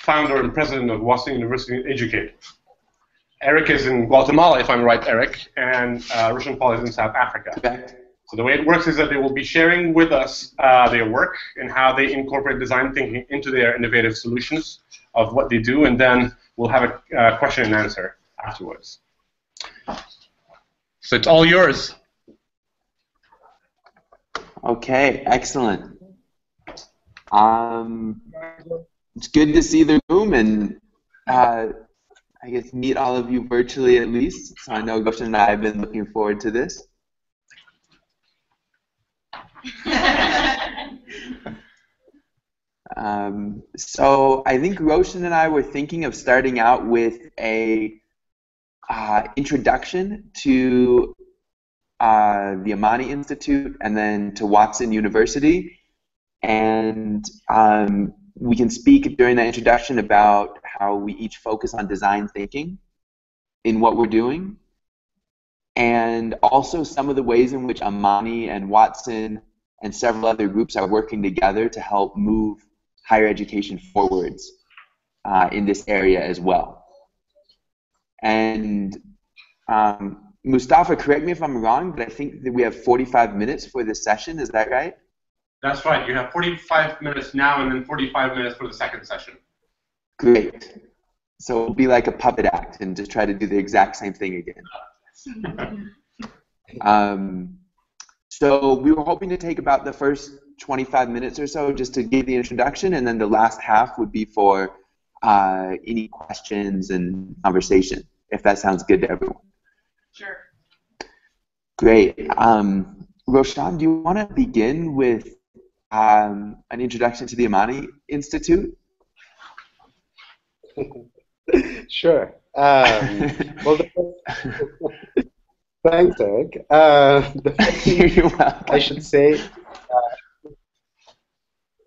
founder and president of Washington University Educate. Eric is in Guatemala, if I'm right, Eric, and Roshan Paul is in South Africa. So the way it works is that they will be sharing with us their work and how they incorporate design thinking into their innovative solutions of what they do, and then we'll have a question and answer afterwards. So it's all yours. Okay, excellent. It's good to see the room and I guess meet all of you virtually at least. So I know Roshan and I have been looking forward to this. So I think Roshan and I were thinking of starting out with a introduction to the Amani Institute and then to Watson University, and we can speak during that introduction about how we each focus on design thinking in what we're doing, and also some of the ways in which Amani and Watson and several other groups are working together to help move higher education forwards in this area as well. And Mustafa, correct me if I'm wrong, but I think that we have 45 minutes for this session. Is that right? That's right. You have 45 minutes now and then 45 minutes for the second session. Great. So it'll be like a puppet act and just try to do the exact same thing again. So we were hoping to take about the first 25 minutes or so just to give the introduction, and then the last half would be for any questions and conversation, if that sounds good to everyone. Sure. Great. Roshan, do you want to begin with an introduction to the Amani Institute? Sure. Well, thanks, Eric. The first thing I should say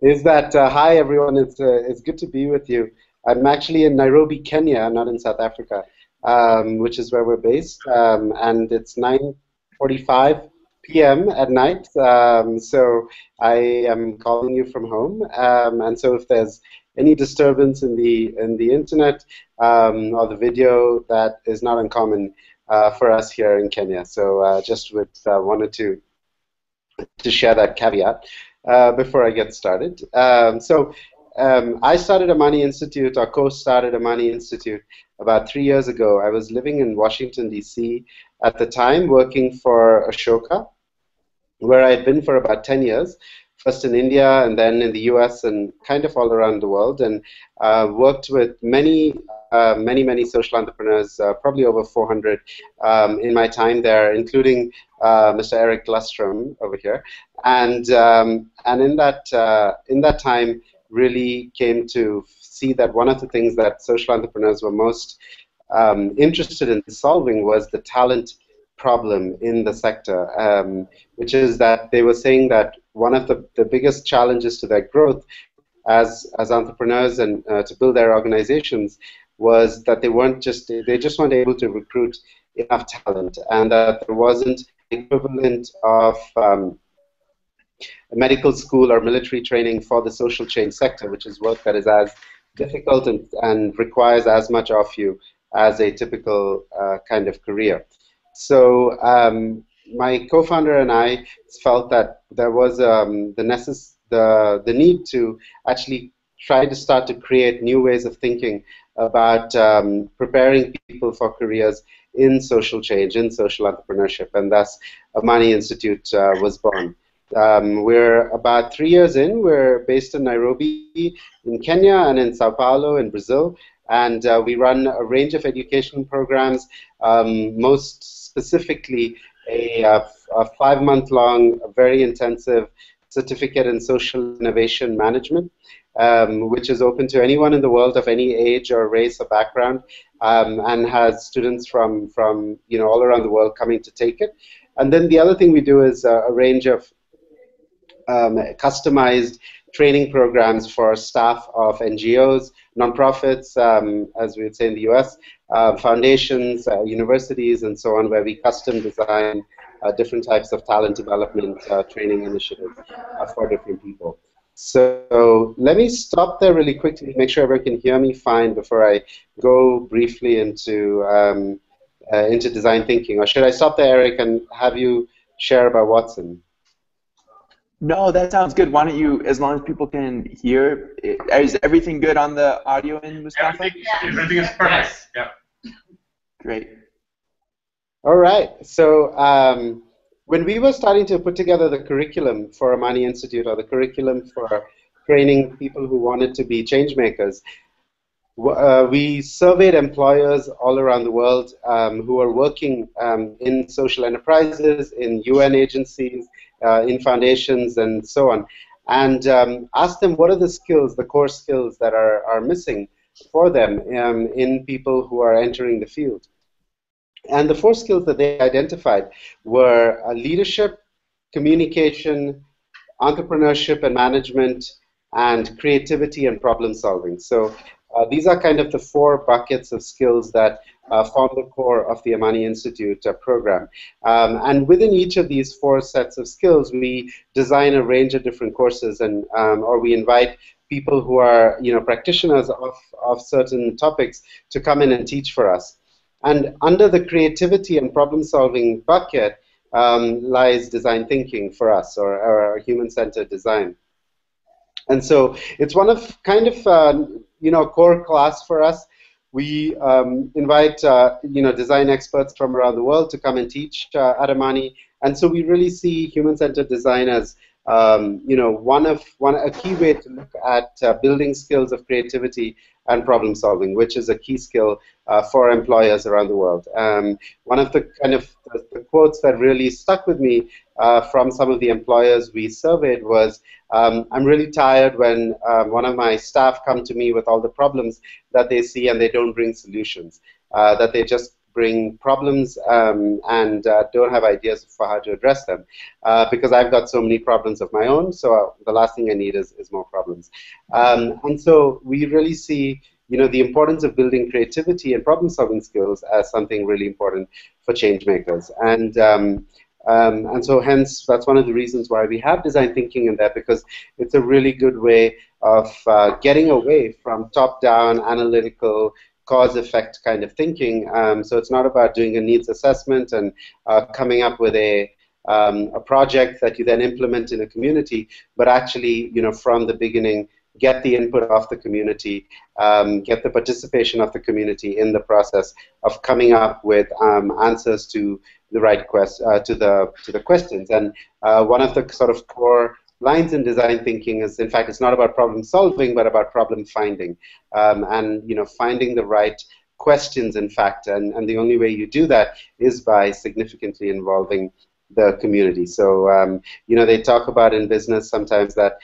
is that, hi everyone, it's good to be with you. I'm actually in Nairobi, Kenya, not in South Africa, which is where we're based, and it's 9:45 p.m. at night, so I am calling you from home, and so if there's any disturbance in the internet or the video, that is not uncommon for us here in Kenya. So just wanted to share that caveat before I get started. I started Amani Institute, or co-started Amani Institute, about 3 years ago. I was living in Washington, D.C. at the time, working for Ashoka, where I had been for about 10 years, first in India and then in the US and kind of all around the world, and worked with many social entrepreneurs, probably over 400 in my time there, including Mr. Eric Glustrom over here. And in that time, really came to see that one of the things that social entrepreneurs were most interested in solving was the talent problem in the sector, which is that they were saying that one of the biggest challenges to their growth as entrepreneurs and to build their organizations was that they just weren't able to recruit enough talent, and that there wasn't equivalent of medical school or military training for the social change sector, which is work that is as difficult and requires as much of you as a typical kind of career. So my co-founder and I felt that there was the need to actually try to start to create new ways of thinking about preparing people for careers in social change, in social entrepreneurship, and thus Amani Institute was born. We're about 3 years in. We're based in Nairobi in Kenya and in Sao Paulo in Brazil, and we run a range of education programs, most specifically a 5-month-long, very intensive certificate in social innovation management, which is open to anyone in the world of any age or race or background, and has students from all around the world coming to take it. And then the other thing we do is a range of customized training programs for staff of NGOs, nonprofits, as we would say in the US, foundations, universities, and so on, where we custom design different types of talent development training initiatives for different people. So let me stop there really quickly, make sure everyone can hear me fine before I go briefly into design thinking. Or should I stop there, Eric, and have you share about Watson? No, that sounds good. Why don't you, as long as people can hear, is everything good on the audio in Mustafa? Everything is perfect. Yeah. Great. All right. So when we were starting to put together the curriculum for Amani Institute, or the curriculum for training people who wanted to be change makers, we surveyed employers all around the world who are working in social enterprises, in UN agencies, in foundations, and so on, and asked them what are the skills, the core skills that are missing for them in people who are entering the field. And the four skills that they identified were leadership, communication, entrepreneurship and management, and creativity and problem solving. So these are kind of the four buckets of skills that form the core of the Amani Institute program. And within each of these four sets of skills, we design a range of different courses, and or we invite people who are practitioners of certain topics to come in and teach for us. And under the creativity and problem-solving bucket lies design thinking for us, or human-centered design. And so it's one of kind of a core class for us. We invite design experts from around the world to come and teach at Amani, and so we really see human-centered design as a key way to look at building skills of creativity and problem solving, which is a key skill for employers around the world. One of the kind of the quotes that really stuck with me from some of the employers we surveyed was, I'm really tired when one of my staff come to me with all the problems that they see and they don't bring solutions, that they just bring problems and don't have ideas for how to address them, because I've got so many problems of my own, so the last thing I need is more problems. And so we really see the importance of building creativity and problem-solving skills as something really important for change makers. And so hence, that's one of the reasons why we have design thinking in there, because it's a really good way of getting away from top-down, analytical, cause-effect kind of thinking. So it's not about doing a needs assessment and coming up with a project that you then implement in a community, but actually, from the beginning, get the input of the community, get the participation of the community in the process of coming up with answers to the right to the questions. And one of the sort of core lines in design thinking is, in fact, it's not about problem solving, but about problem finding, and finding the right questions, in fact, and the only way you do that is by significantly involving the community. So they talk about in business sometimes that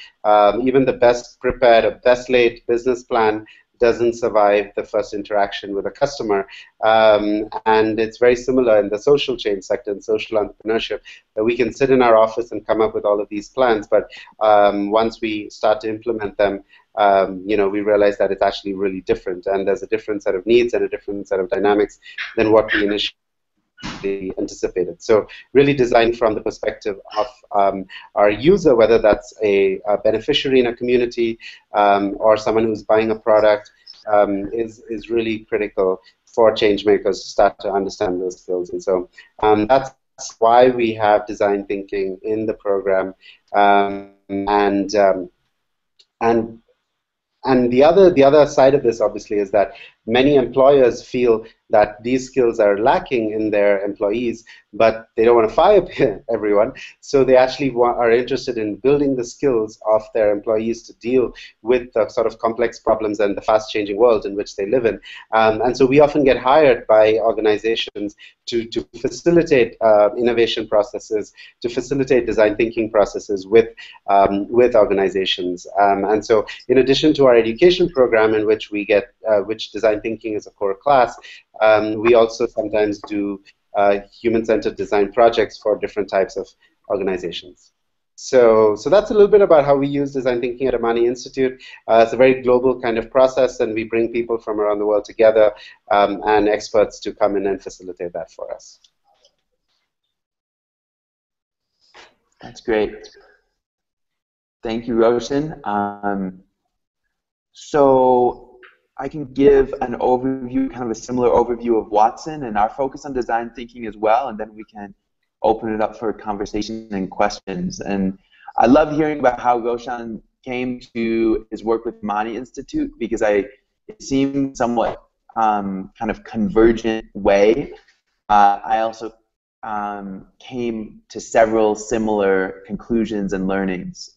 even the best prepared or best laid business plan doesn't survive the first interaction with a customer. And it's very similar in the social change sector and social entrepreneurship, that we can sit in our office and come up with all of these plans, but once we start to implement them, we realize that it's actually really different, and there's a different set of needs and a different set of dynamics than what we initially anticipated. So really designed from the perspective of our user, whether that's a beneficiary in a community or someone who's buying a product, is really critical for change makers to start to understand those skills. And so that's why we have design thinking in the program. And the other side of this, obviously, is that many employers feel that these skills are lacking in their employees, but they don't want to fire everyone, so they actually are interested in building the skills of their employees to deal with the sort of complex problems and the fast-changing world in which they live in. And so we often get hired by organizations to facilitate innovation processes, to facilitate design thinking processes with organizations. And so in addition to our education program, in which we get, which design thinking is a core class, we also sometimes do human-centered design projects for different types of organizations. So that's a little bit about how we use design thinking at Amani Institute. It's a very global kind of process, and we bring people from around the world together and experts to come in and facilitate that for us. That's great. Thank you, Roshan. So I can give an overview, kind of a similar overview of Watson and our focus on design thinking as well, and then we can open it up for conversation and questions. And I love hearing about how Roshan came to his work with Mani Institute, because it seemed somewhat kind of convergent way. I also came to several similar conclusions and learnings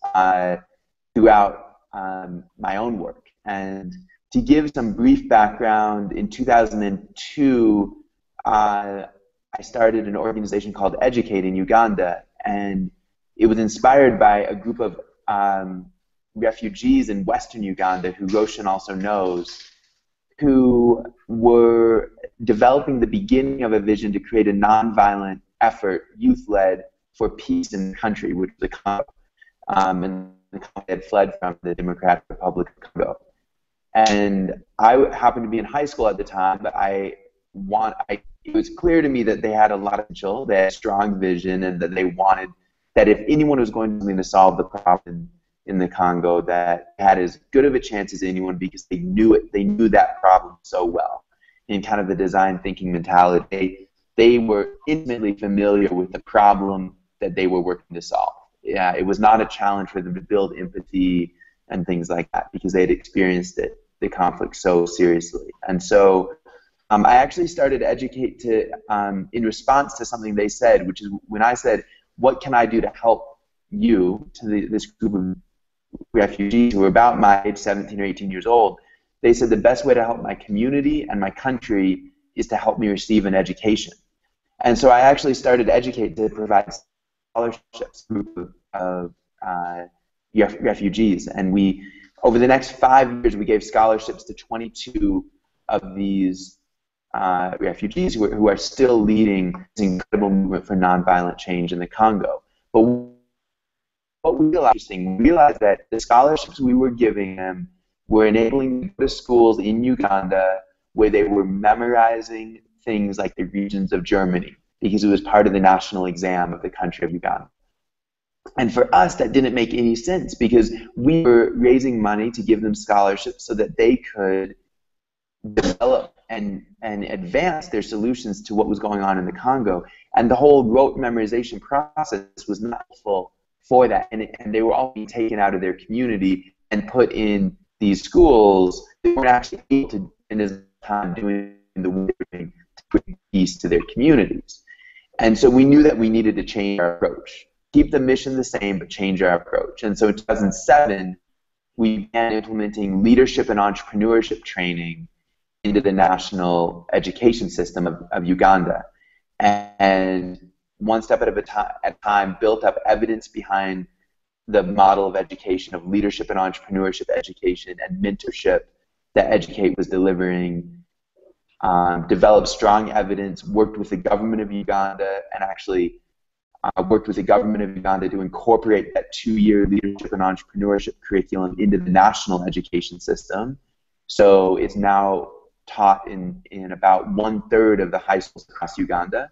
throughout my own work. And to give some brief background, in 2002, I started an organization called Educate in Uganda, and it was inspired by a group of refugees in Western Uganda, who Roshan also knows, who were developing the beginning of a vision to create a nonviolent effort, youth-led, for peace in the country, which was the Congo. And the country had fled from the Democratic Republic of Congo. And I happened to be in high school at the time, but it was clear to me that they had a lot of potential, they had a strong vision, and that they wanted, that if anyone was going to solve the problem in the Congo, that had as good of a chance as anyone, because they knew that problem so well. In kind of the design thinking mentality, they were intimately familiar with the problem that they were working to solve. Yeah, it was not a challenge for them to build empathy and things like that, because they had experienced the conflict so seriously. And so I actually started Educate in response to something they said, which is when I said, what can I do to help you, to this group of refugees who were about my age, 17 or 18 years old, they said the best way to help my community and my country is to help me receive an education. And so I actually started Educate to provide scholarships to a group of refugees. And over the next 5 years, we gave scholarships to 22 of these refugees who are still leading this incredible movement for nonviolent change in the Congo. But what we realized that the scholarships we were giving them were enabling them to go to schools in Uganda where they were memorizing things like the regions of Germany, because it was part of the national exam of the country of Uganda. And for us, that didn't make any sense, because we were raising money to give them scholarships so that they could develop and advance their solutions to what was going on in the Congo. And the whole rote memorization process was not full for that. And they were all being taken out of their community and put in these schools. They weren't actually able to, in this time, doing the work to bring peace to their communities. And so we knew that we needed to change our approach. Keep the mission the same, but change our approach. And so in 2007, we began implementing leadership and entrepreneurship training into the national education system of Uganda. And one step at a time, built up evidence behind the model of education, of leadership and entrepreneurship education and mentorship that Educate was delivering, developed strong evidence, worked with the government of Uganda, and actually worked with the government of Uganda to incorporate that 2-year leadership and entrepreneurship curriculum into the national education system. So it's now taught in about 1/3 of the high schools across Uganda.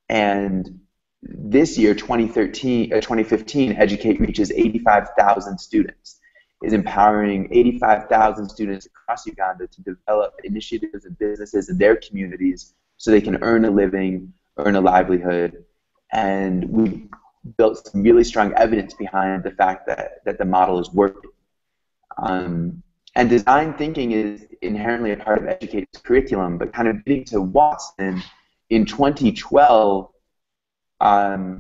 And this year, 2015, Educate reaches 85,000 students, is empowering 85,000 students across Uganda to develop initiatives and businesses in their communities so they can earn a living, earn a livelihood. And we built some really strong evidence behind the fact that the model is working. And design thinking is inherently a part of Educate's curriculum, but kind of getting to Watson, in 2012, I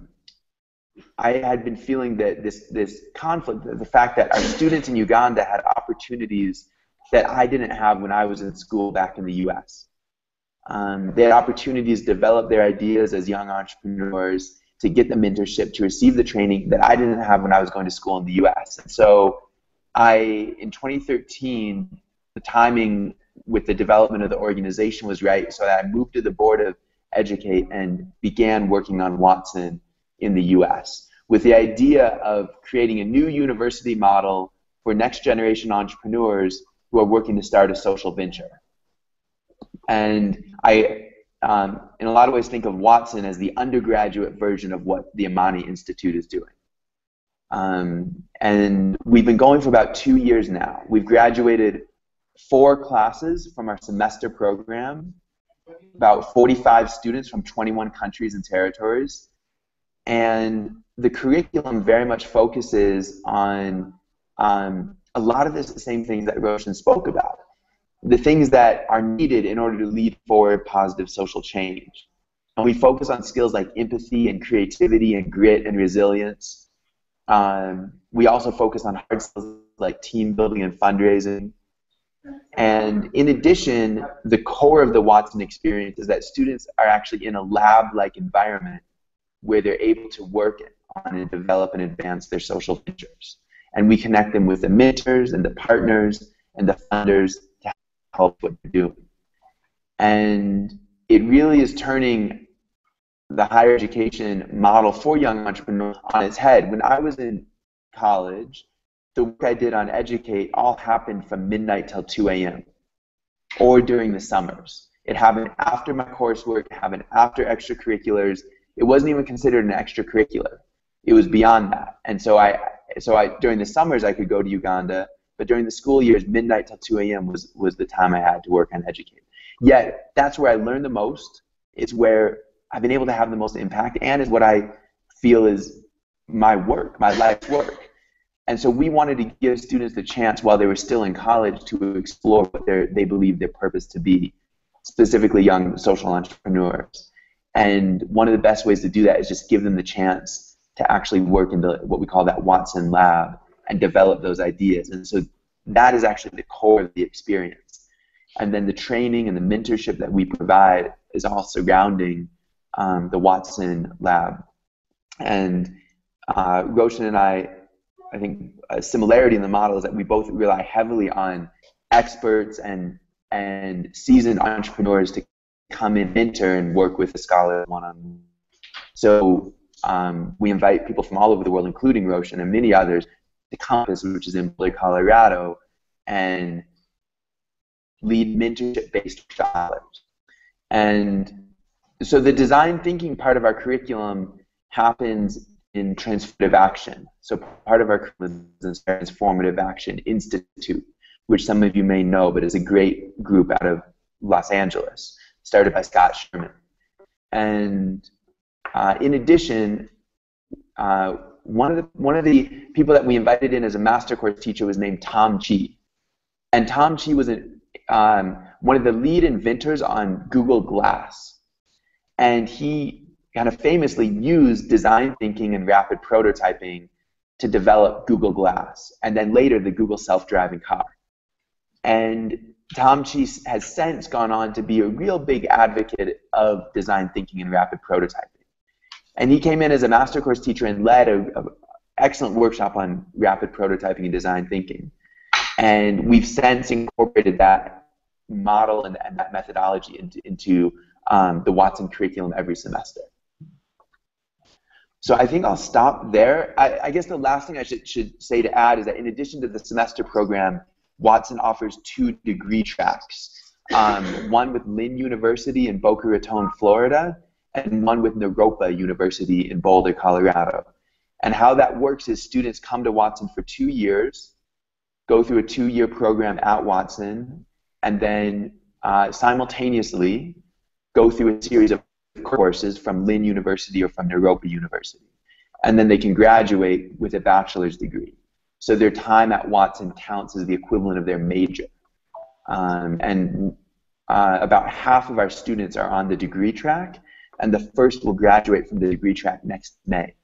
had been feeling that this conflict, the fact that our students in Uganda had opportunities that I didn't have when I was in school back in the US. They had opportunities to develop their ideas as young entrepreneurs, to get the mentorship, to receive the training that I didn't have when I was going to school in the US. And so in 2013, the timing with the development of the organization was right, so I moved to the board of Educate and began working on Watson in the US with the idea of creating a new university model for next generation entrepreneurs who are working to start a social venture. And I, in a lot of ways, think of Watson as the undergraduate version of what the Amani Institute is doing. And we've been going for about 2 years now. We've graduated 4 classes from our semester program, about 45 students from 21 countries and territories. And the curriculum very much focuses on a lot of the same things that Roshan spoke about, the things that are needed in order to lead forward positive social change. And we focus on skills like empathy and creativity and grit and resilience. We also focus on hard skills like team building and fundraising. And in addition, the core of the Watson experience is that students are actually in a lab-like environment where they're able to work on and develop and advance their social ventures. And we connect them with the mentors and the partners and the funders to help what they're doing. And it really is turning the higher education model for young entrepreneurs on its head. When I was in college, the work I did on Educate all happened from midnight till 2 a.m. or during the summers. It happened after my coursework, it happened after extracurriculars. It wasn't even considered an extracurricular. It was beyond that. And so I during the summers I could go to Uganda, but during the school years, midnight till 2 a.m. was the time I had to work on Educate. Yet that's where I learned the most. It's where I've been able to have the most impact, and is what I feel is my work, my life's work. And so we wanted to give students the chance while they were still in college to explore what they believe their purpose to be, specifically young social entrepreneurs. And one of the best ways to do that is just give them the chance to actually work in what we call that Watson lab and develop those ideas. And so that is actually the core of the experience. And then the training and the mentorship that we provide is all surrounding the Watson lab. And Roshan and I think a similarity in the model is that we both rely heavily on experts and seasoned entrepreneurs to come in, mentor, and work with the scholar one-on-one. So we invite people from all over the world, including Roshan and many others, to Compass, which is in Boulder, Colorado, and lead mentorship-based scholars. And so the design thinking part of our curriculum happens in transformative action. So part of our curriculum is Transformative Action Institute, which some of you may know, but is a great group out of Los Angeles, started by Scott Sherman. And in addition, one of the people that we invited in as a master course teacher was named Tom Chi. And Tom Chi was one of the lead inventors on Google Glass. And he kind of famously used design thinking and rapid prototyping to develop Google Glass, and then later the Google self-driving car. And Tom Chi has since gone on to be a real big advocate of design thinking and rapid prototyping. And he came in as a master course teacher and led an excellent workshop on rapid prototyping and design thinking. And we've since incorporated that model and that methodology into the Watson curriculum every semester. So I think I'll stop there. I guess the last thing I should say to add is that in addition to the semester program, Watson offers 2 degree tracks, one with Lynn University in Boca Raton, Florida, and one with Naropa University in Boulder, Colorado. And how that works is students come to Watson for 2 years, go through a 2-year program at Watson, and then simultaneously go through a series of courses from Lynn University or from Naropa University. And then they can graduate with a bachelor's degree. So their time at Watson counts as the equivalent of their major. About half of our students are on the degree track, and the first will graduate from the degree track next May.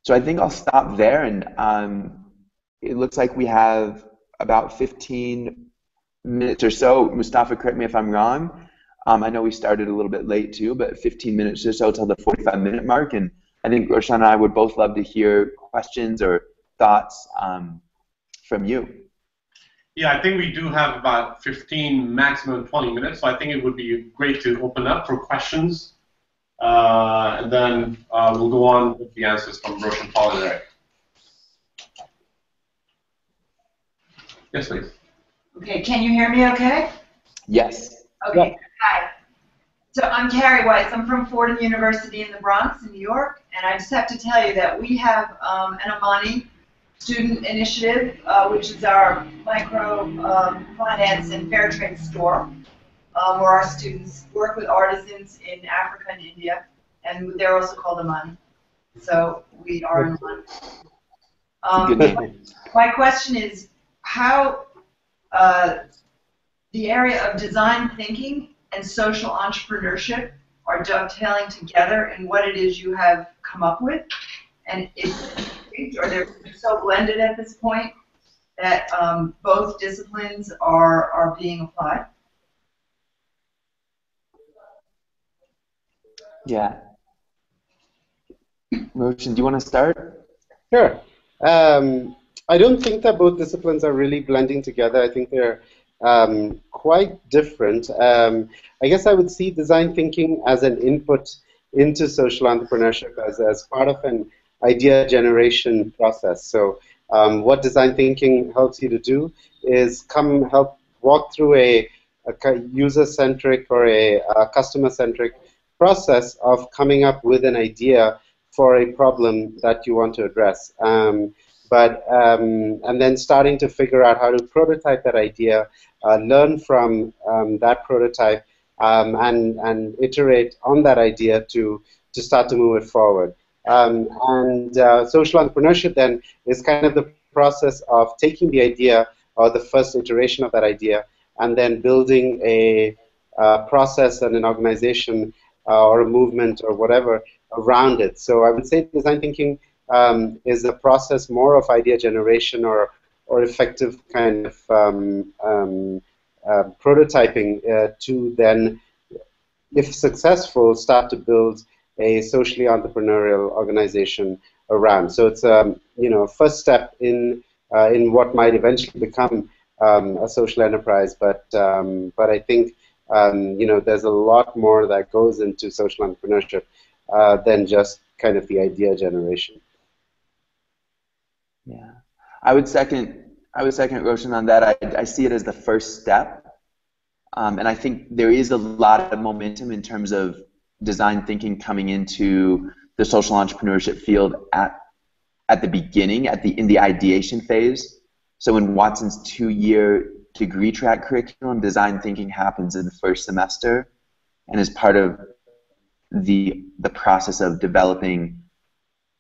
So I think I'll stop there, and it looks like we have about 15 minutes or so. Mustafa, correct me if I'm wrong. I know we started a little bit late too, but 15 minutes or so till the 45-minute mark, and I think Roshan and I would both love to hear questions or thoughts from you. Yeah, I think we do have about 15, maximum 20 minutes, so I think it would be great to open up for questions, and then we'll go on with the answers from Roshan, Paul, and Eric. Yes, please. Okay, can you hear me okay? Yes. Okay, hi. So I'm Carrie Weiss. I'm from Fordham University in the Bronx, in New York, and I just have to tell you that we have an Amani student initiative, which is our micro finance and fair trade store, where our students work with artisans in Africa and India, and they're also called Amani. So we are Amani. My question is how the area of design thinking and social entrepreneurship are dovetailing together in what it is you have come up with, and or they're so blended at this point that both disciplines are being applied. Yeah. Roshan, do you want to start? Sure. I don't think that both disciplines are really blending together. I think they're quite different. I guess I would see design thinking as an input into social entrepreneurship as part of an idea generation process. So what design thinking helps you to do is help walk through a user-centric or a customer-centric process of coming up with an idea for a problem that you want to address. And then starting to figure out how to prototype that idea, learn from that prototype, and iterate on that idea to start to move it forward. Social entrepreneurship then is kind of the process of taking the idea or the first iteration of that idea and then building a process and an organization or a movement or whatever around it. So I would say design thinking is a process more of idea generation or effective kind of prototyping to then, if successful, start to build a socially entrepreneurial organization around. So it's a first step in what might eventually become a social enterprise. But I think there's a lot more that goes into social entrepreneurship than just kind of the idea generation. Yeah, I would second Roshan on that. I see it as the first step, and I think there is a lot of momentum in terms of design thinking coming into the social entrepreneurship field at the beginning, in the ideation phase. So in Watson's 2-year degree track curriculum, design thinking happens in the first semester, and is part of the process of developing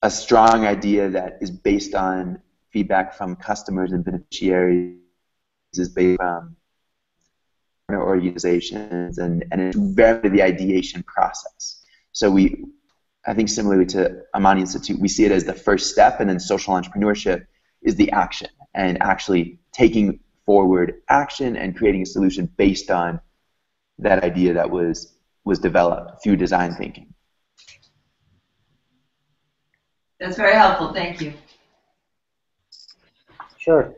a strong idea that is based on feedback from customers and beneficiaries, is based on organizations, and it's very the ideation process. So I think similarly to Amani Institute, we see it as the first step, and then social entrepreneurship is the action, and actually taking forward action and creating a solution based on that idea that was developed through design thinking. That's very helpful. Thank you. Sure.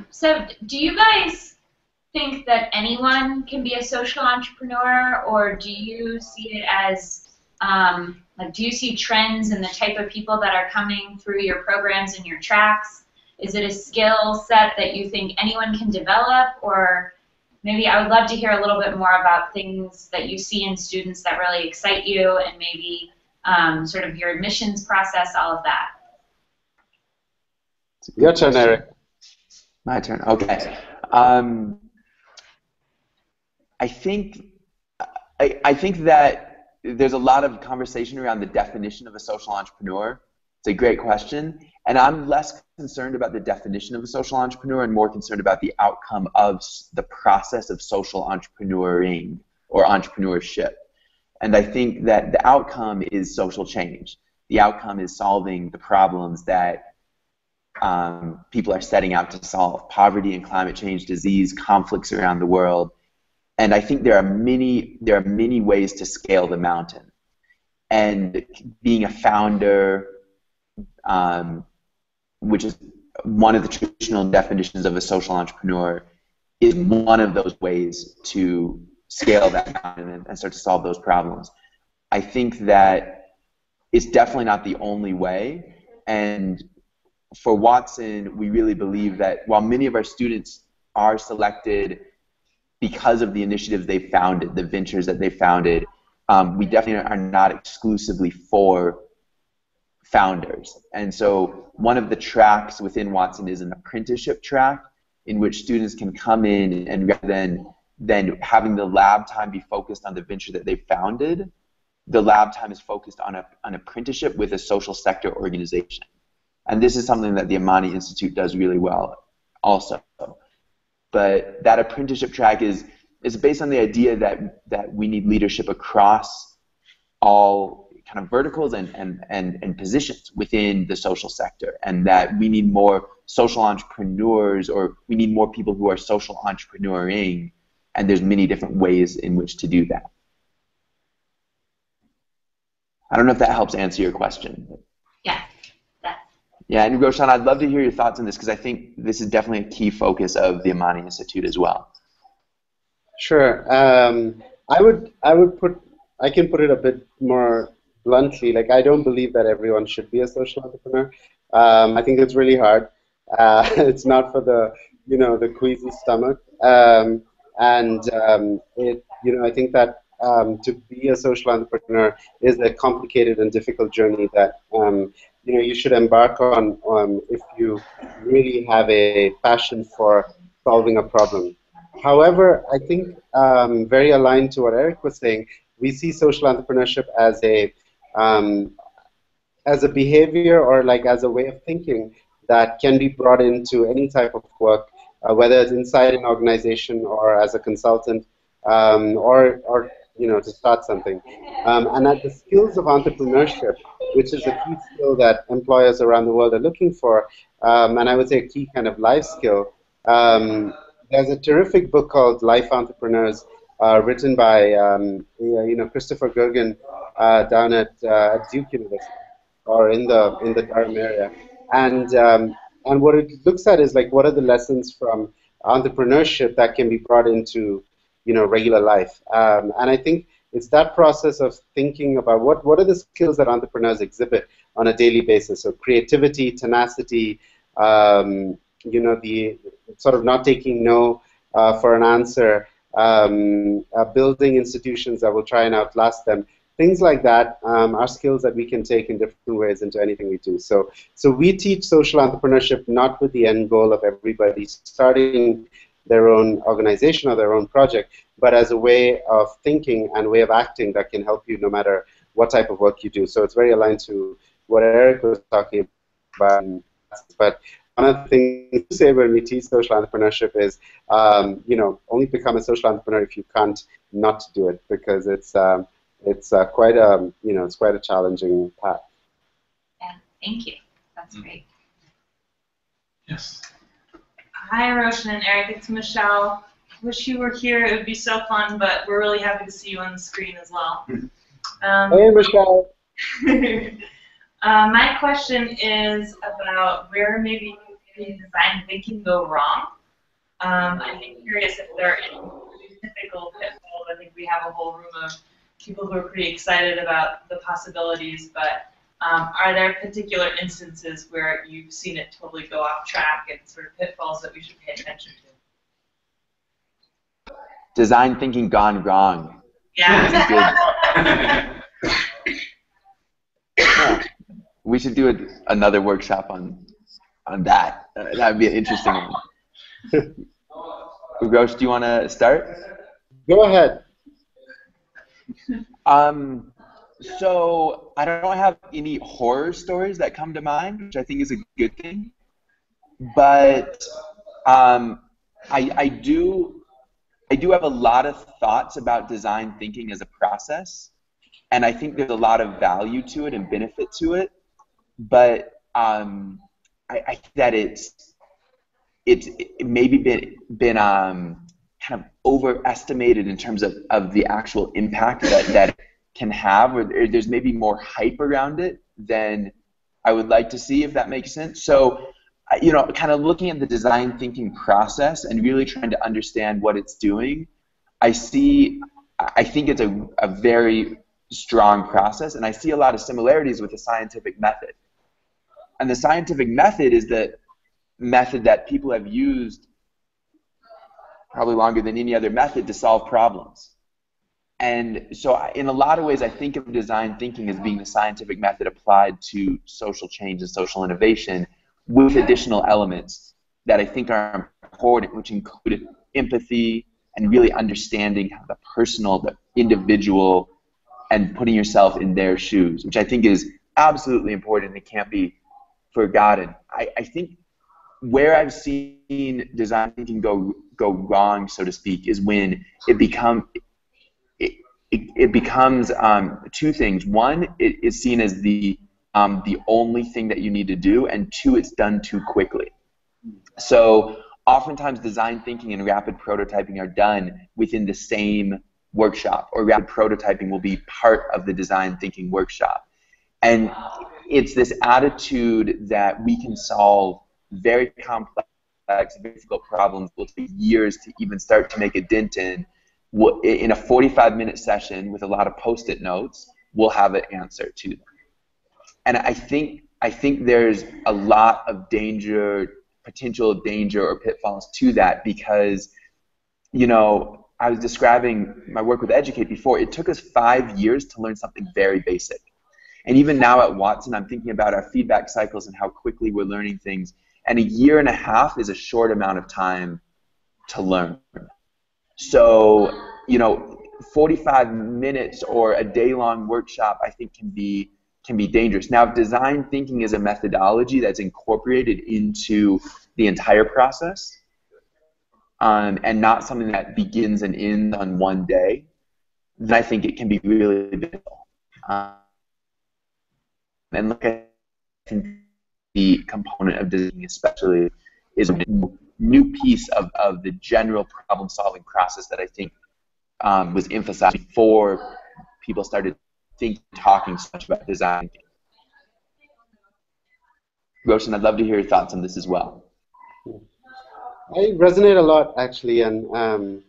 So do you guys think that anyone can be a social entrepreneur, or do you see it as, do you see trends in the type of people that are coming through your programs and your tracks? Is it a skill set that you think anyone can develop, or maybe I would love to hear a little bit more about things that you see in students that really excite you, and maybe sort of your admissions process, all of that. Your turn, Eric. My turn. Okay. I think that there's a lot of conversation around the definition of a social entrepreneur. It's a great question, and I'm less concerned about the definition of a social entrepreneur and more concerned about the outcome of the process of social entrepreneuring or entrepreneurship. And I think that the outcome is social change. The outcome is solving the problems that people are setting out to solve: poverty and climate change, disease, conflicts around the world. And I think there are many ways to scale the mountain. And being a founder, which is one of the traditional definitions of a social entrepreneur, is one of those ways to scale that mountain and start to solve those problems. I think that it's definitely not the only way. And for Watson, we really believe that while many of our students are selected because of the initiatives they founded, the ventures that they founded. We definitely are not exclusively for founders. And so one of the tracks within Watson is an apprenticeship track in which students can come in, and rather than having the lab time be focused on the venture that they founded, the lab time is focused on an apprenticeship with a social sector organization. And this is something that the Amani Institute does really well also. But that apprenticeship track is based on the idea that we need leadership across all kind of verticals and positions within the social sector, and that we need more social entrepreneurs, or we need more people who are social entrepreneuring, and there's many different ways in which to do that. I don't know if that helps answer your question. Yeah. Yeah, and Roshan, I'd love to hear your thoughts on this, because I think this is definitely a key focus of the Amani Institute as well. Sure. I can put it a bit more bluntly. Like, I don't believe that everyone should be a social entrepreneur. I think it's really hard. It's not for the queasy stomach. I think that to be a social entrepreneur is a complicated and difficult journey that you should embark on if you really have a passion for solving a problem. However, I think very aligned to what Eric was saying, we see social entrepreneurship as a behavior, or like as a way of thinking that can be brought into any type of work, whether it's inside an organization or as a consultant, or to start something. And that the skills of entrepreneurship, which is a key skill that employers around the world are looking for, and I would say a key kind of life skill. There's a terrific book called Life Entrepreneurs, written by Christopher Gergen down at Duke University, or in the Durham area, and what it looks at is like, what are the lessons from entrepreneurship that can be brought into regular life, and I think it's that process of thinking about what are the skills that entrepreneurs exhibit on a daily basis. So creativity, tenacity, the sort of not taking no for an answer, building institutions that will try and outlast them. Things like that are skills that we can take in different ways into anything we do. So we teach social entrepreneurship not with the end goal of everybody starting their own organization or their own project, but as a way of thinking and way of acting that can help you no matter what type of work you do. So it's very aligned to what Eric was talking about. But one of the things we say when we teach social entrepreneurship is, only become a social entrepreneur if you can't not do it, because it's quite a challenging path. Yeah, thank you. That's great. Yes. Hi, Roshan and Eric. It's Michelle. Wish you were here. It would be so fun, but we're really happy to see you on the screen as well. Hey, Michelle. My question is about where maybe design thinking go wrong. I'm curious if there are any typical pitfalls. I think we have a whole room of people who are pretty excited about the possibilities, but are there particular instances where you've seen it totally go off track and sort of pitfalls that we should pay attention to? Design thinking gone wrong. Yeah. Yeah. We should do another workshop on that. That would be an interesting one. Rosh, do you want to start? Go ahead. So I don't have any horror stories that come to mind, which I think is a good thing. But I do have a lot of thoughts about design thinking as a process, and I think there's a lot of value to it and benefit to it. But I think that it's maybe been kind of overestimated in terms of the actual impact that it can have, or there's maybe more hype around it than I would like to see, if that makes sense. So, kind of looking at the design thinking process and really trying to understand what it's doing, I think it's a very strong process, and I see a lot of similarities with the scientific method. And the scientific method is the method that people have used probably longer than any other method to solve problems. And so in a lot of ways, I think of design thinking as being the scientific method applied to social change and social innovation with additional elements that I think are important, which include empathy and really understanding the personal, the individual, and putting yourself in their shoes, which I think is absolutely important and it can't be forgotten. I think where I've seen design thinking go wrong, so to speak, is when it becomes two things. One, it is seen as the only thing that you need to do, and two, it's done too quickly. So oftentimes design thinking and rapid prototyping are done within the same workshop, or rapid prototyping will be part of the design thinking workshop. And it's this attitude that we can solve very complex, very difficult problems will take years to even start to make a dent in. In a 45-minute session with a lot of post-it notes, we'll have an answer to them. And I think there's a lot of potential danger or pitfalls to that, because, you know, I was describing my work with Educate before. It took us 5 years to learn something very basic. And even now at Watson, I'm thinking about our feedback cycles and how quickly we're learning things. And 1.5 years is a short amount of time to learn. So, you know, 45 minutes or a day-long workshop, I think, can be dangerous. Now, if design thinking is a methodology that's incorporated into the entire process, and not something that begins and ends on one day, then I think it can be really beneficial. And look, I think the component of design especially is a new piece of the general problem-solving process that I think was emphasized before people started talking so much about design. Roshan, I'd love to hear your thoughts on this as well. I resonate a lot, actually, and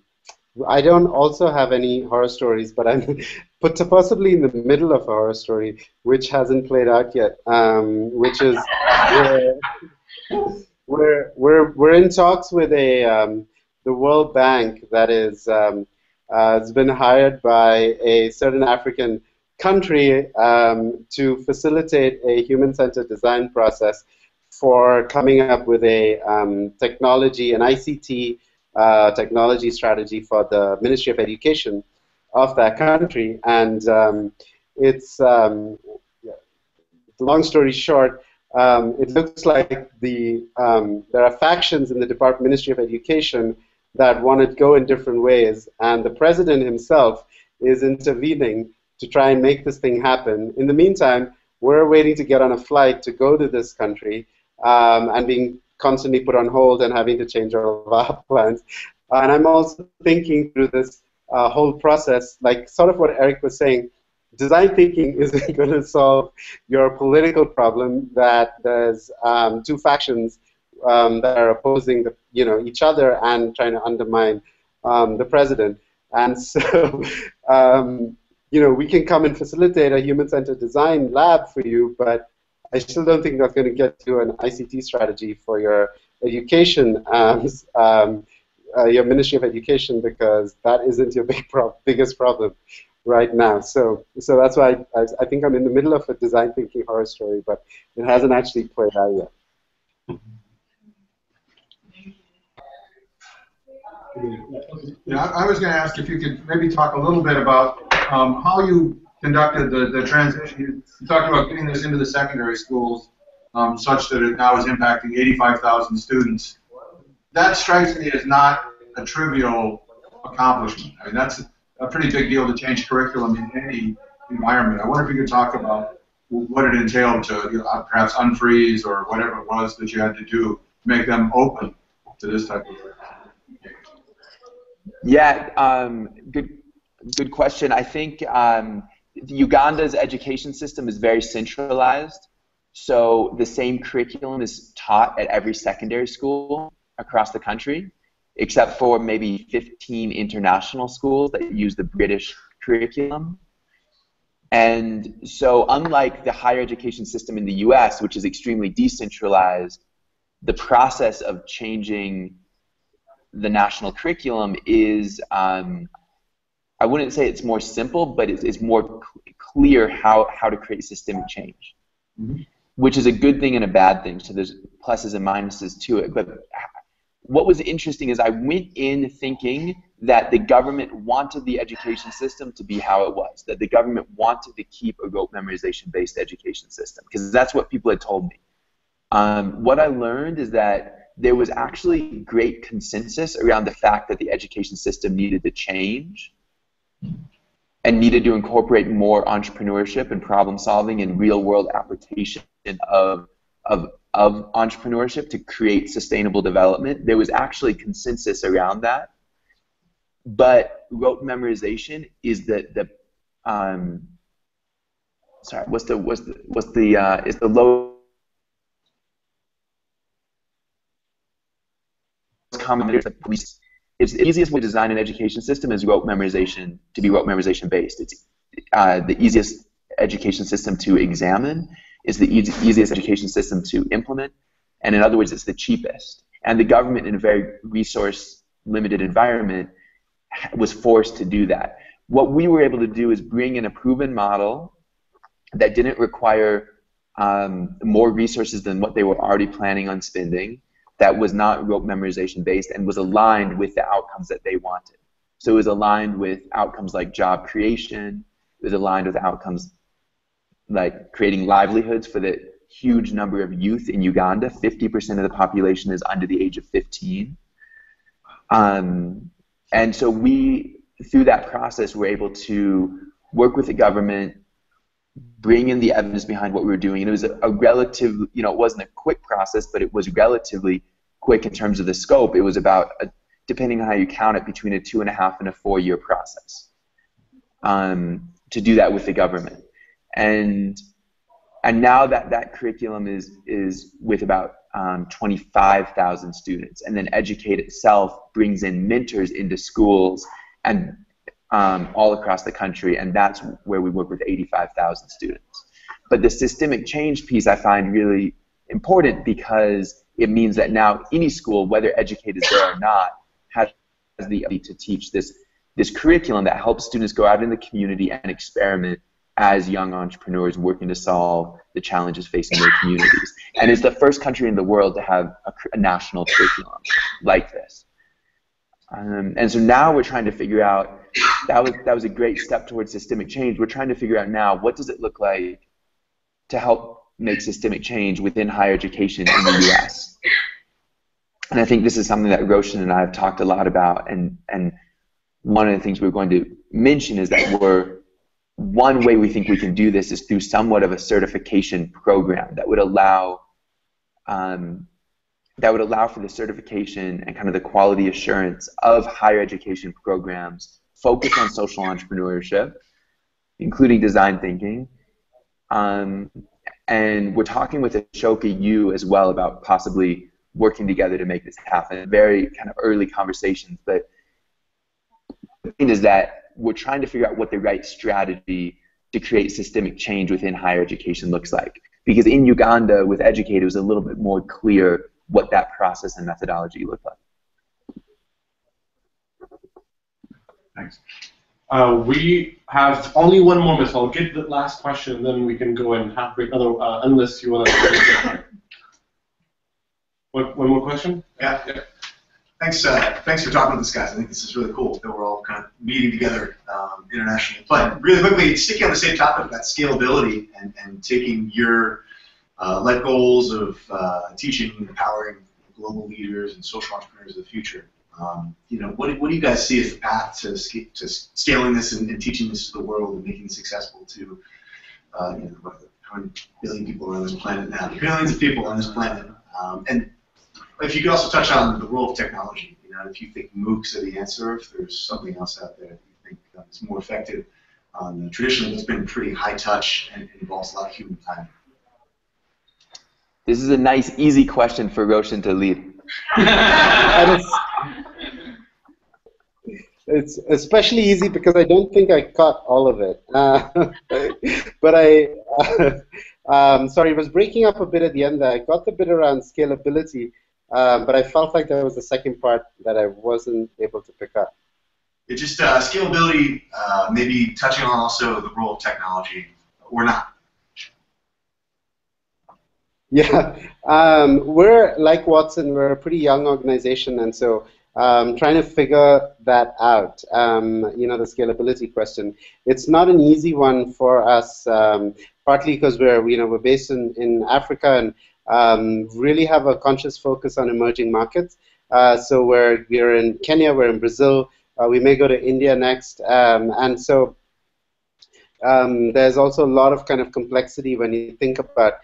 I don't also have any horror stories, but I'm possibly in the middle of a horror story, which hasn't played out yet, which is we're in talks with the World Bank that is has been hired by a certain African country to facilitate a human-centered design process for coming up with a technology, an ICT technology strategy for the Ministry of Education of that country. And it's, long story short, it looks like there are factions in the Ministry of Education that want to go in different ways, and the president himself is intervening to try and make this thing happen. In the meantime, we're waiting to get on a flight to go to this country, and being constantly put on hold and having to change all of our plans. And I'm also thinking through this whole process, like sort of what Eric was saying, design thinking isn't going to solve your political problem that there's two factions that are opposing each other and trying to undermine the president. And so we can come and facilitate a human-centered design lab for you, but I still don't think that's going to get to an ICT strategy for your education, your Ministry of Education, because that isn't your biggest problem right now. So that's why I think I'm in the middle of a design thinking horror story, but it hasn't actually played out yet. Yeah, I was going to ask if you could maybe talk a little bit about how you conducted the transition. You talked about getting this into the secondary schools such that it now is impacting 85,000 students. That strikes me as not a trivial accomplishment. I mean, that's a pretty big deal to change curriculum in any environment. I wonder if you could talk about what it entailed to perhaps unfreeze or whatever it was that you had to do to make them open to this type of work. Yeah, good question. I think Uganda's education system is very centralized, so the same curriculum is taught at every secondary school across the country, except for maybe 15 international schools that use the British curriculum. And so unlike the higher education system in the US, which is extremely decentralized, the process of changing the national curriculum is, I wouldn't say it's more simple, but it's more clear how to create systemic change, which is a good thing and a bad thing. So there's pluses and minuses to it. But what was interesting is I went in thinking that the government wanted the education system to be how it was, that the government wanted to keep a rote memorization-based education system, because that's what people had told me. What I learned is that there was actually great consensus around the fact that the education system needed to change and needed to incorporate more entrepreneurship and problem solving and real world application of entrepreneurship to create sustainable development. There was actually consensus around that. But rote memorization is is the lowest common. It's the easiest way to design an education system is rote memorization, to be rote memorization based. It's the easiest education system to examine, is the easiest education system to implement, and in other words, it's the cheapest. And the government, in a very resource limited environment, was forced to do that. What we were able to do is bring in a proven model that didn't require more resources than what they were already planning on spending, that was not rote memorization based, and was aligned with the outcomes that they wanted. So it was aligned with outcomes like job creation, it was aligned with outcomes like creating livelihoods for the huge number of youth in Uganda. 50% of the population is under the age of 15. And so we, through that process, were able to work with the government, bring in the evidence behind what we were doing. And it was a relative, you know, it wasn't a quick process, but it was relatively quick in terms of the scope. It was about, depending on how you count it, between a 2.5 and a 4-year process to do that with the government. And now that curriculum is with about 25,000 students, and then Educate itself brings in mentors into schools and all across the country, and that's where we work with 85,000 students. But the systemic change piece I find really important, because it means that now any school, whether Educate is there or not, has the ability to teach this curriculum that helps students go out in the community and experiment as young entrepreneurs working to solve the challenges facing their communities. And it's the first country in the world to have a national curriculum like this. And so now we're trying to figure out, that was a great step towards systemic change. We're trying to figure out now, what does it look like to help make systemic change within higher education in the US? And I think this is something that Roshan and I have talked a lot about, and one of the things we're going to mention is that one way we think we can do this is through somewhat of a certification program that would allow for the certification and kind of the quality assurance of higher education programs focused on social entrepreneurship, including design thinking. And we're talking with Ashoka U as well about possibly working together to make this happen. Very kind of early conversations, but the thing is that we're trying to figure out what the right strategy to create systemic change within higher education looks like. Because in Uganda, with Educate, it was a little bit more clear what that process and methodology looked like. Thanks. We have only one more minute, so I'll get the last question, then we can go and have break. Unless you want to. One more question? Yeah. Thanks for talking with us, guys. I think this is really cool that we're all kind of meeting together internationally. But really quickly, sticking on the same topic about scalability and taking your life goals of teaching and empowering global leaders and social entrepreneurs of the future. You know, what do you guys see as the path to scaling this and teaching this to the world and making it successful to, you know, how many billion people are on this planet now? Billions of people on this planet. And if you could also touch on the role of technology, you know, if you think MOOCs are the answer, if there's something else out there that you think is more effective. Traditionally, it's been pretty high touch and involves a lot of human time. This is a nice, easy question for Roshan to lead. It's especially easy because I don't think I caught all of it. But sorry, it was breaking up a bit at the end there. I got the bit around scalability. but I felt like there was the second part that I wasn't able to pick up. It's just scalability, maybe touching on also the role of technology, or not. Yeah, we're like Watson. We're a pretty young organization, and so trying to figure that out. You know, the scalability question. It's not an easy one for us, partly because we're based in Africa and really have a conscious focus on emerging markets. So we're in Kenya, we're in Brazil. We may go to India next, and so there's also a lot of kind of complexity when you think about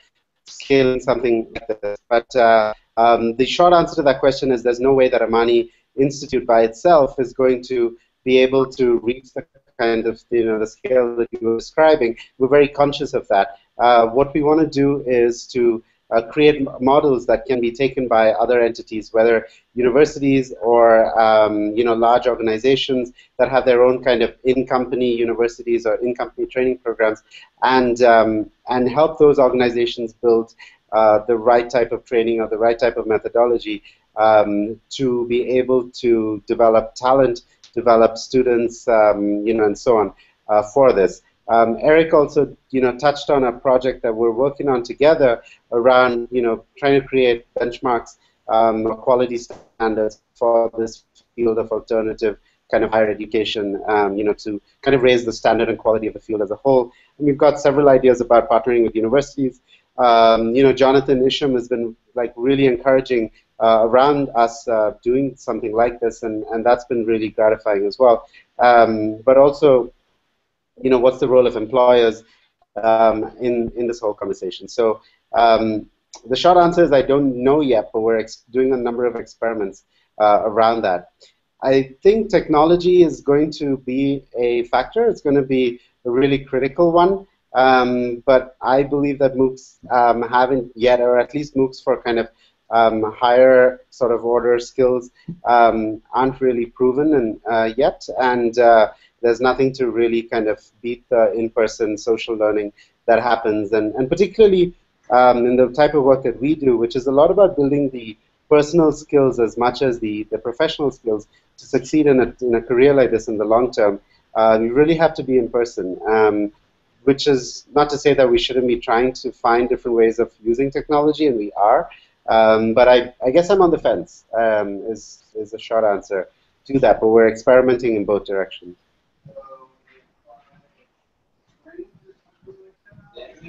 scaling something like this. But the short answer to that question is there's no way that Amani Institute by itself is going to be able to reach the kind of, the scale that you were describing. We're very conscious of that. What we want to do is to create models that can be taken by other entities, whether universities or large organizations that have their own kind of in-company universities or in-company training programs, and help those organizations build the right type of training or the right type of methodology to be able to develop talent, develop students, and so on for this. Eric also, touched on a project that we're working on together around, trying to create benchmarks, quality standards for this field of alternative kind of higher education, to kind of raise the standard and quality of the field as a whole. And we've got several ideas about partnering with universities. Jonathan Isham has been really encouraging around us doing something like this, and that's been really gratifying as well. But also, what's the role of employers in this whole conversation? So the short answer is I don't know yet, but we're doing a number of experiments around that. I think technology is going to be a factor. It's going to be a really critical one. But I believe that MOOCs haven't yet, or at least MOOCs for kind of higher sort of order skills aren't really proven yet. And there's nothing to really kind of beat the in-person social learning that happens. And particularly in the type of work that we do, which is a lot about building the personal skills as much as the professional skills to succeed in a career like this in the long term, you really have to be in person. Which is not to say that we shouldn't be trying to find different ways of using technology, and we are. But I guess I'm on the fence, is a short answer to that. But we're experimenting in both directions.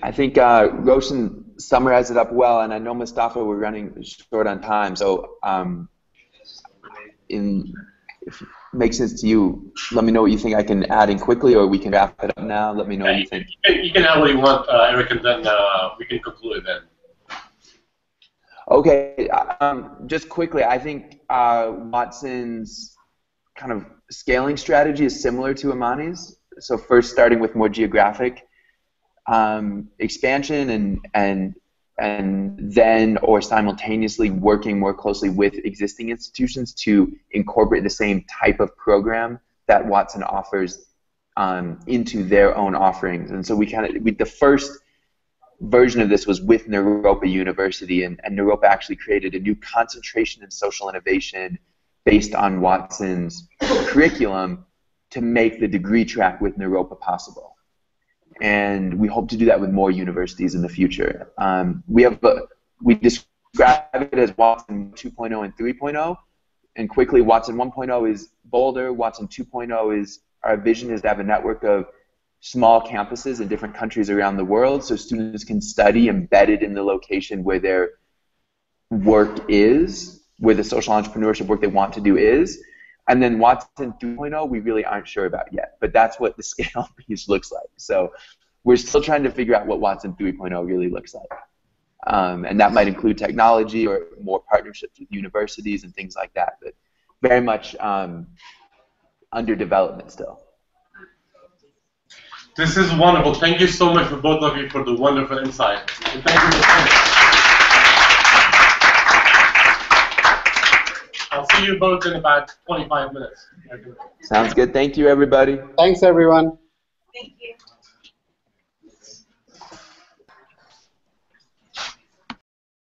I think Roshan summarized it up well, and I know, Mustafa, we're running short on time, so if it makes sense to you, let me know what you think I can add in quickly, or we can wrap it up now. Let me know what you think. You can add what you want, Eric, and then we can conclude then. Okay, just quickly, I think Watson's kind of scaling strategy is similar to Amani's. So first starting with more geographic expansion and then or simultaneously working more closely with existing institutions to incorporate the same type of program that Watson offers into their own offerings. And so the first version of this was with Naropa University, and Naropa actually created a new concentration in social innovation based on Watson's curriculum to make the degree track with Naropa possible. And we hope to do that with more universities in the future. We describe it as Watson 2.0 and 3.0, and quickly, Watson 1.0 is bolder. Watson 2.0 is, our vision is to have a network of small campuses in different countries around the world, so students can study embedded in the location where their work is, where the social entrepreneurship work they want to do is. And then Watson 2.0, we really aren't sure about yet, but that's what the scale piece looks like. So we're still trying to figure out what Watson 3.0 really looks like. And that might include technology or more partnerships with universities and things like that, but very much under development still. This is wonderful. Thank you so much for both of you for the wonderful insight. And thank you. I'll see you both in about 25 minutes. Sounds good. Thank you, everybody. Thanks, everyone. Thank you.